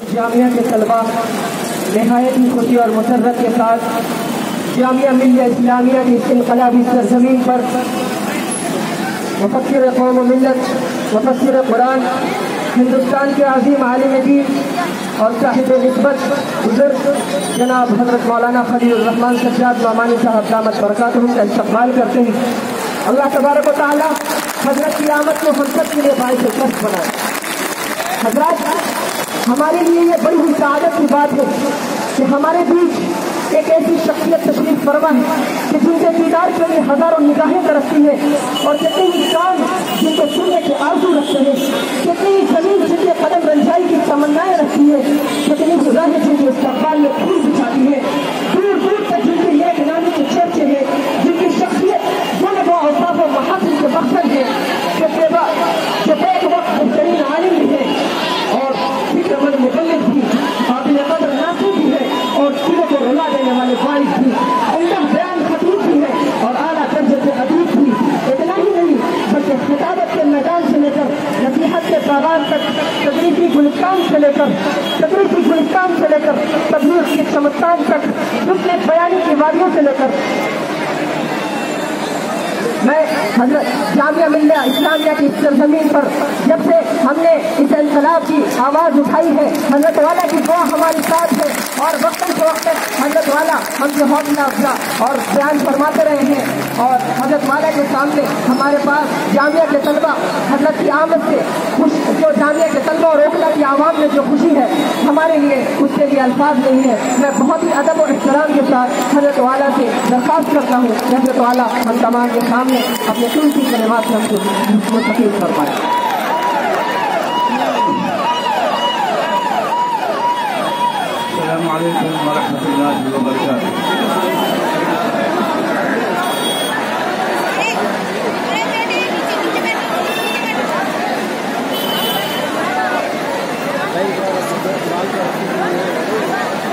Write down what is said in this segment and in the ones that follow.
जामिया के तलबा नहायत ही खुशी और मसरत के साथ जामिया मिल्लत इस्लामिया की इस इनकलाबी सरजमीन पर मुफक्किर कौम व मिल्लत मुफस्सिर कुरान हिंदुस्तान के अजीम आलिम दीन और साहिब निस्बत बुजुर्ग जनाब हजरत मौलाना खलील रहमान सज्जाद नौमानी साहब दामत बरकातुहुम का इस्तकबाल करते हैं। अल्लाह तबारक व तआला हजरत की आमद को हम सब के लिए बाइस कष्ट बनाए। हजरत, हमारे लिए ये बड़ी ही सआदत की बात है कि हमारे बीच एक ऐसी शख्सियत तशरीफ फरमा है कि जिनके दीदार के लिए हजारों निगाहें तरसती है और कितने ही कान जिनको सुनने के आरज़ू रखते हैं, कितनी ही जमीन जिनके कदम रंजाई की तमन्नाएं रखती है, कितनी ही राहें जिनके इस्तकबाल में फूल बिछाती है, दूर दूर तक जिनके नेक नामी के चर्चे हैं, जिनकी शख्सियत गुण व औसाफ व महासिन के मकसद है, जो एक वक्त बेहतरीन आलिम भी है और फिक्रमंद मुबल्लिग भी, काबिल कदर नासिर भी है और दिलों को रुला देने वाले वाइज भी, उनका बयान खतीब भी है और आला दर्जे से अदीब भी। इतना ही नहीं बल्कि खिताबत के मैदान से लेकर नसीहत के पैगाम तक, तदरीसी गुलिस्तान से लेकर तबलीग के चमत्कार तक, दुखने बयानी की वादियों से लेकर मैं हजरत जामिया मिल्ला इस्लामिया की सरजमीन पर जब से हमने इस इनकलाब की आवाज़ उठाई है, हजरत वाला की दुआ हमारे साथ है और वक्तन से वक्त हजरत वाला हमसे हौसला अफजा और बयान फरमाते रहे हैं और हजरत वाला के सामने हमारे पास जामिया के तलबा हजरत की आमद से खुश, जो जामिया के तलबा और ओखला की आवाम में जो खुशी है हमारे लिए, उसके लिए अल्फाज नहीं है। मैं बहुत ही अदब और एहतराम के साथ हजरत वाला से दरख्वास्त करता हूँ, हजरत वाला हम तमाम के सामने अपने कीमती कलिमात से हमको मुस्तफीद फरमाएं। अस्सलामु अलैकुम व रहमतुल्लाहि व बरकातुहू।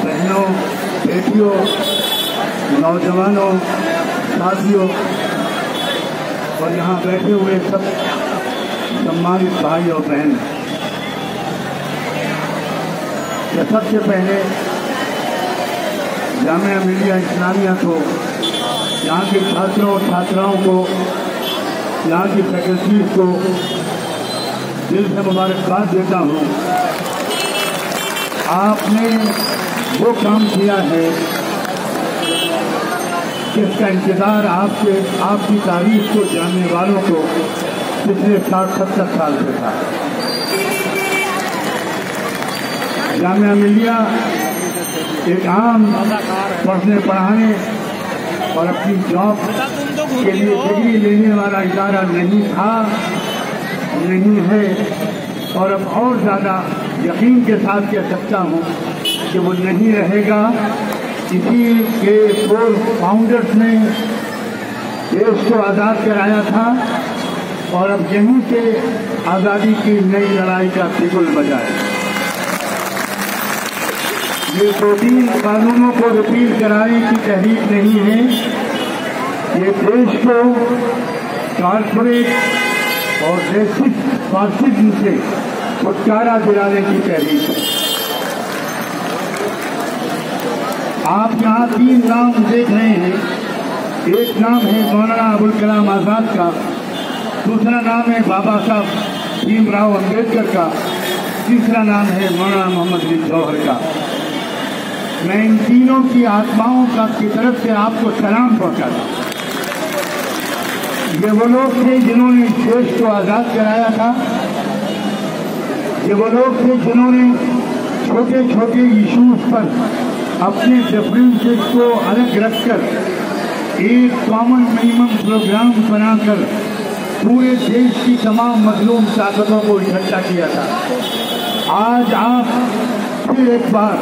बहनों, बेटियों, नौजवानों, साथियों और यहाँ बैठे हुए सब सम्मानित भाई और बहन, सबसे पहले जामिया मिल्लिया इस्लामिया को, यहाँ के छात्रों और छात्राओं को, यहाँ की फैकल्टीज को दिल से मुबारकबाद देता हूँ। आपने वो काम किया है जिसका इंतजार आपकी तारीख को जानने वालों को पिछले 60-70 साल से था। जामिया मिल्लिया एक आम पढ़ने पढ़ाने और अपनी जॉब के लिए डिग्री लेने वाला इदारा नहीं था, नहीं है और अब और ज़्यादा यकीन के साथ कह सकता हूँ कि वो नहीं रहेगा। इसी के 4 फाउंडर्स ने देश को आज़ाद कराया था और अब यहीं से आज़ादी की नई लड़ाई का बिगुल बजाए। ये 2-3 कानूनों को रिपील कराने की तहरीक नहीं है, ये देश को कॉर्पोरेट और रेसिस्ट फासिज्म से छुटकारा दिलाने की तहरीक है। आप यहाँ 3 नाम देख रहे हैं। एक नाम है मौलाना अबुल कलाम आज़ाद का, दूसरा नाम है बाबा साहब भीमराव अम्बेडकर का, तीसरा नाम है मौलाना मोहम्मद अली जौहर का। मैं इन तीनों की आत्माओं की तरफ से आपको सलाम पहुँचाता हूँ। ये वो लोग थे जिन्होंने इस देश को आज़ाद कराया था। ये वो लोग थे जिन्होंने छोटे छोटे इशूज़ पर अपने डिफरेंसेस को अलग रखकर एक कॉमन मिनिमम प्रोग्राम बनाकर पूरे देश की तमाम मजलूम ताकतों को इकट्ठा किया था। आज आप फिर एक बार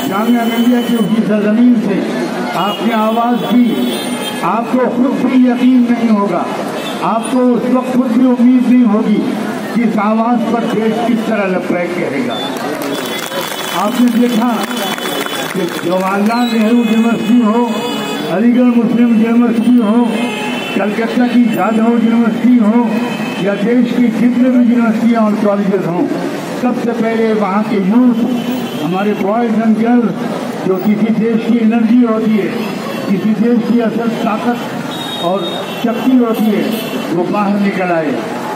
जामिया मिल्लिया की उसी सरजमीन से आपने आवाज़ दी। आपको खुद भी यकीन नहीं होगा, आपको उस वक्त खुद भी उम्मीद नहीं होगी कि इस आवाज़ पर देश किस तरह लबैक कहेगा। आपने देखा कि जवाहरलाल नेहरू यूनिवर्सिटी हो, अलीगढ़ मुस्लिम यूनिवर्सिटी हो, कलकत्ता की जादव यूनिवर्सिटी हो या देश की जितने भी यूनिवर्सिटियाँ और कॉलेजेस हों, सबसे पहले वहाँ के यूथ, हमारे बॉयज एंड गर्ल्स जो किसी देश की एनर्जी होती है, किसी देश की असल ताकत और शक्ति होती है, वो बाहर निकल आए।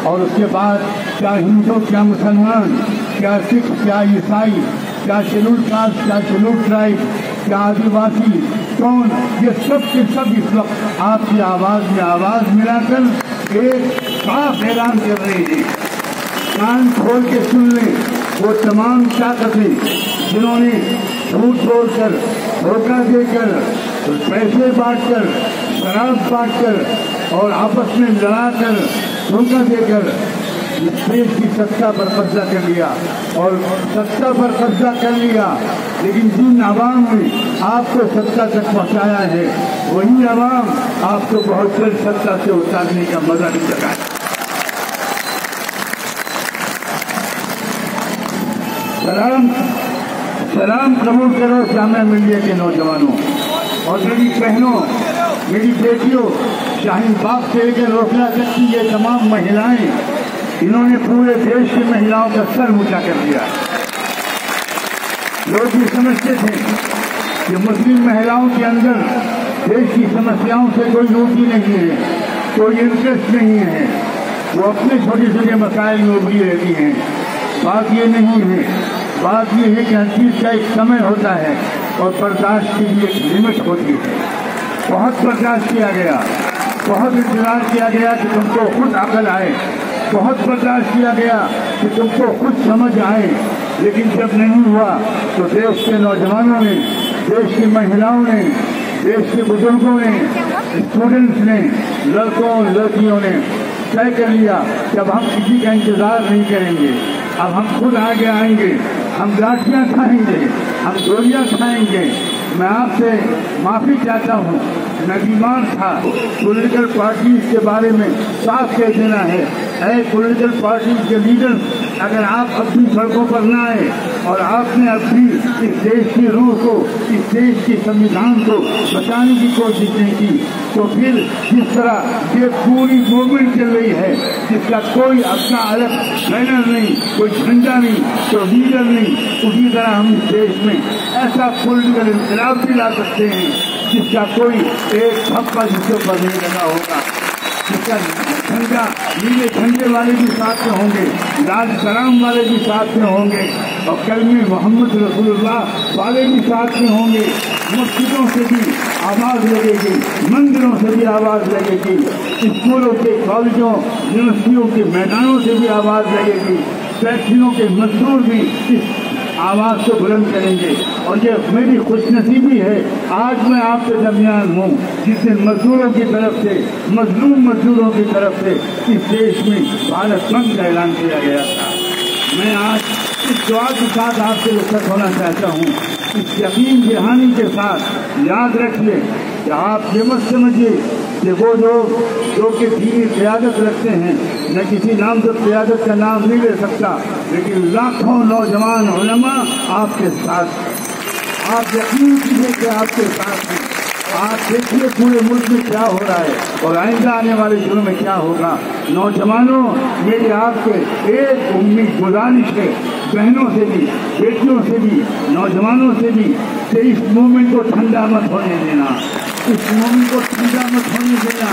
और उसके बाद क्या हिंदू, क्या मुसलमान, क्या सिख, क्या ईसाई, क्या शेड्यूल कास्ट, क्या शेड्यूल ट्राइब, क्या आदिवासी, कौन, ये सब के सब इस वक्त आपकी आवाज़ में आवाज़ मिलाकर एक साफ ऐलान कर रहे हैं। कान खोल के सुन लें, वो तमाम ताकतें जिन्होंने झूठ बोलकर, धोखा देकर, पैसे बांटकर, शराब बांटकर और आपस में लड़ाकर, धोखा देकर इस देश की सत्ता पर कब्जा कर लिया और सत्ता पर कब्जा कर लिया, लेकिन जिन आवाम ने आपको सत्ता तक पहुंचाया है, वही आवाम आपको बहुत जल्द सत्ता से उतारने का मजा नहीं लगा। सलाम कबूल करो जामिया मिलिया के नौजवानों और मेरी बहनों, मेरी बेटियों, शाहीन बाग से लेकर रोकला तक की ये तमाम महिलाएं, इन्होंने पूरे देश की महिलाओं का सर ऊंचा कर दिया। लोग ये समझते थे कि मुस्लिम महिलाओं के अंदर देश की समस्याओं से कोई रुचि नहीं है, कोई इंटरेस्ट नहीं है, वो अपने छोटे छोटे मसाइल में उभरी रहती हैं। बात ये नहीं है, बात ये है कि हर चीज़ का एक समय होता है और बर्दाश्त की भी एक लिमिट होती है। बहुत बर्दाश्त किया गया, बहुत इंतजार किया गया कि तुमको खुद अकल आए, बहुत बर्दाश्त किया गया कि तुमको खुद समझ आए, लेकिन जब नहीं हुआ तो देश के नौजवानों ने, देश की महिलाओं ने, देश के बुजुर्गों ने, स्टूडेंट्स ने, लड़कों लड़कियों ने तय कर लिया कि अब हम किसी का इंतजार नहीं करेंगे, अब हम खुद आगे आएंगे, हम लाठियाँ खाएंगे, हम गोलियाँ खाएंगे। मैं आपसे माफ़ी चाहता हूँ, मैं बीमार था। पॉलिटिकल पार्टीज के बारे में साफ कह देना है, ऐ पॉलिटिकल पार्टीज के लीडर्स, अगर आप अपनी सड़कों पर न आए और आपने अपनी इस देश की रूह को, इस देश के संविधान को बचाने की कोशिश नहीं की, तो फिर जिस तरह ये पूरी मूवमेंट चल रही है, जिसका कोई अपना अलग बैनर नहीं, कोई झंडा नहीं, कोई लीडर नहीं, उसी तरह हम इस देश में ऐसा पॉलिटिकल इंकलाब भी ला सकते हैं जिसका कोई एक थप्पा जिसके ऊपर नहीं लगा होगा, जिसका झंडा नीले झंडे वाले भी साथ में होंगे, लाल सलाम वाले भी साथ में होंगे और कलमे मोहम्मद रसूलुल्लाह वाले भी साथ में होंगे। मस्जिदों से भी आवाज़ लगेगी, मंदिरों से भी आवाज़ लगेगी, स्कूलों के, कॉलेजों, यूनिवर्सिटियों के मैदानों से भी आवाज़ लगेगी, फैक्ट्रियों के मजदूर भी इस आवाज़ को बुलंद करेंगे। और ये मेरी खुशनसीबी है, आज मैं आपके दरमियान हूँ जिस दिन मजदूरों की तरफ से, मजलूम मजदूरों की तरफ से इस देश में भारत बंद का ऐलान किया गया था। मैं आज इस दुआ के साथ आपसे रुखसत होना चाहता हूँ, इस यकीन दहानी के साथ याद रखिए कि आप ये मत समझिए कि वो जो कि दीनी क़यादत रखते हैं, न किसी नामज़द क़यादत का नाम नहीं ले सकता, लेकिन लाखों नौजवान उलमा आपके साथ, आप यकीन कीजिए कि आपके साथ हैं। आप देखिए पूरे मुल्क में क्या हो रहा है और आइंदा आने वाले दिनों में क्या होगा। नौजवानों, मेरी आपके एक उम्मीद गुजारिश है, बहनों से भी, बेटियों से भी, नौजवानों से भी, कि इस मूवमेंट को ठंडा मत होने देना, इस मूवमेंट को ठंडा मत होने देना।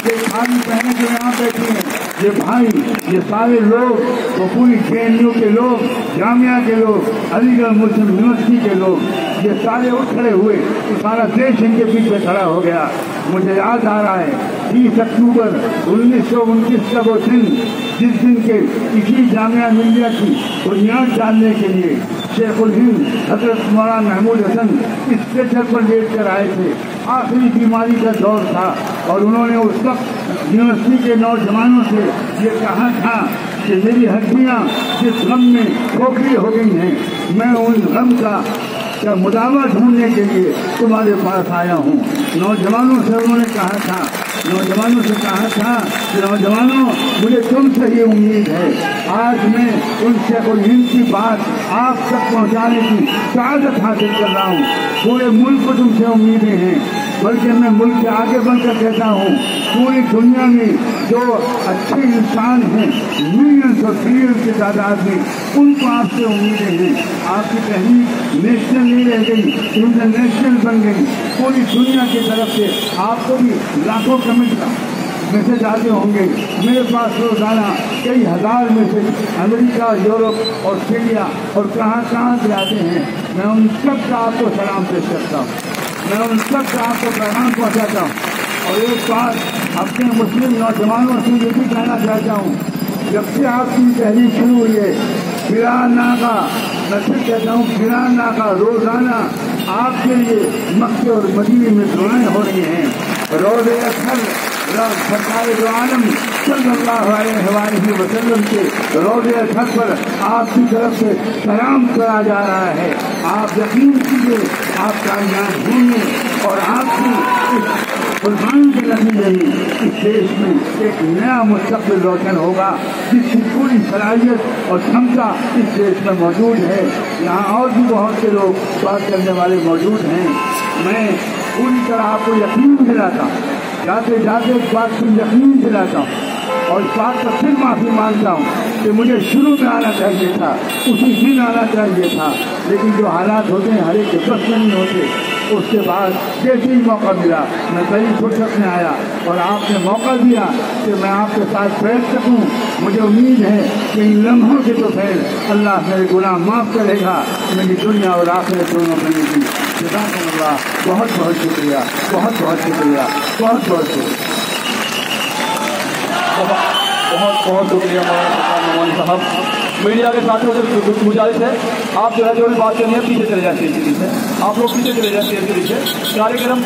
ये सारी बहनें जो यहाँ बैठी हैं, ये भाई, ये सारे लोग, वो पूरी JNU के लोग, जामिया के लोग, अलीगढ़ मुस्लिम यूनिवर्सिटी के लोग, ये सारे उठ खड़े हुए तो सारा देश इनके पीछे खड़ा हो गया। मुझे याद आ रहा है 30 अक्टूबर 1929 का वो दिन, जिस दिन के इसी जामिया मिलिया की बुनियाद डालने के लिए शेखुल हिंद हजरत मौलाना महमूद हसन इस स्ट्रेचर पर लेट कर आए थे। आखिरी बीमारी का दौर था और उन्होंने उस वक्त यूनिवर्सिटी के नौजवानों से ये कहा था कि मेरी हड्डियाँ जिस गम में खोखली हो गई हैं, मैं उन गम का मुदावा ढूंढने के लिए तुम्हारे पास आया हूँ। नौजवानों से उन्होंने कहा था, नौजवानों से कहा था कि नौजवानों, मुझे तुमसे ही उम्मीद है। आज मैं उन शेखुल हिंद की बात आप तक पहुँचाने की सआदत हासिल कर रहा हूँ। पूरे मुल्क को तुमसे उम्मीदें हैं। बल्कि मैं मुल्क के आगे बढ़कर कहता हूँ, पूरी दुनिया में जो अच्छे इंसान हैं, मिलियंस और बिलियंस की तादाद में, उनको आपसे उम्मीदें हैं। आपकी तहरीक नेशनल नहीं रह गई, इंटरनेशनल बन गई। पूरी दुनिया की तरफ से आपको भी लाखों कमेंट मैसेज आते होंगे। मेरे पास रोजाना कई हजार मैसेज अमेरिका, यूरोप, ऑस्ट्रेलिया और कहाँ से आते हैं। मैं उन सब का आपको सलाम पेश करता हूँ, मैं उन सब का आपको पैगाम पहुँचाता हूँ। और एक बात अपने मुस्लिम नौजवानों से ये भी कहना चाहता हूँ, जब से आपकी तहरीक शुरू हुई है, बिरानागा, मैं फिर कहता हूँ बिरानागा, रोजाना आपके लिए मक्के और मदीने में दुआएं हो रही हैं। रोज़े अक्सर सरकार दो आलम सल्लल्लाहु अलैहि वसल्लम के रोज़े अज़हर पर आपकी तरफ से सलाम करा जा रहा है। आप यकीन कीजिए, आप कामयाब होंगे और आपकी इस कुर्बानी के नतीजे में इस देश में एक नया मुस्तक़बिल रोशन होगा, जिसकी पूरी सलाहियत और क्षमता इस देश में मौजूद है। यहाँ और भी बहुत से लोग बात करने वाले मौजूद हैं। मैं पूरी तरह आपको यकीन दिलाता हूँ, जाते जाते इस बात को यकीन दिलाता हूँ और इस बात पर फिर माफ़ी मांगता हूँ कि मुझे शुरू में आना चाहिए था, उसी दिन आना चाहिए था, लेकिन जो हालात होते हैं हर एक के बस में नहीं होते। उसके बाद जैसे ही मौका मिला मैं कई फुर्सत में आया और आपने मौका दिया कि मैं आपके साथ बैठ सकूं। मुझे उम्मीद है कि इन लम्हों के तो खैर अल्लाह मेरे गुनाह माफ़ करेगा, मेरी दुनिया और आखिरत दोनों बनी थी। जज़ाकल्लाह, बहुत बहुत शुक्रिया, बहुत बहुत शुक्रिया, बहुत बहुत शुक्रिया, बहुत बहुत शुक्रिया मौलाना साहब। मीडिया के साथियों से गुजारिश है, आप जो है जो भी बात करनी है पीछे चले जाते हैं, आप लोग पीछे चले जाते हैं। कार्यक्रम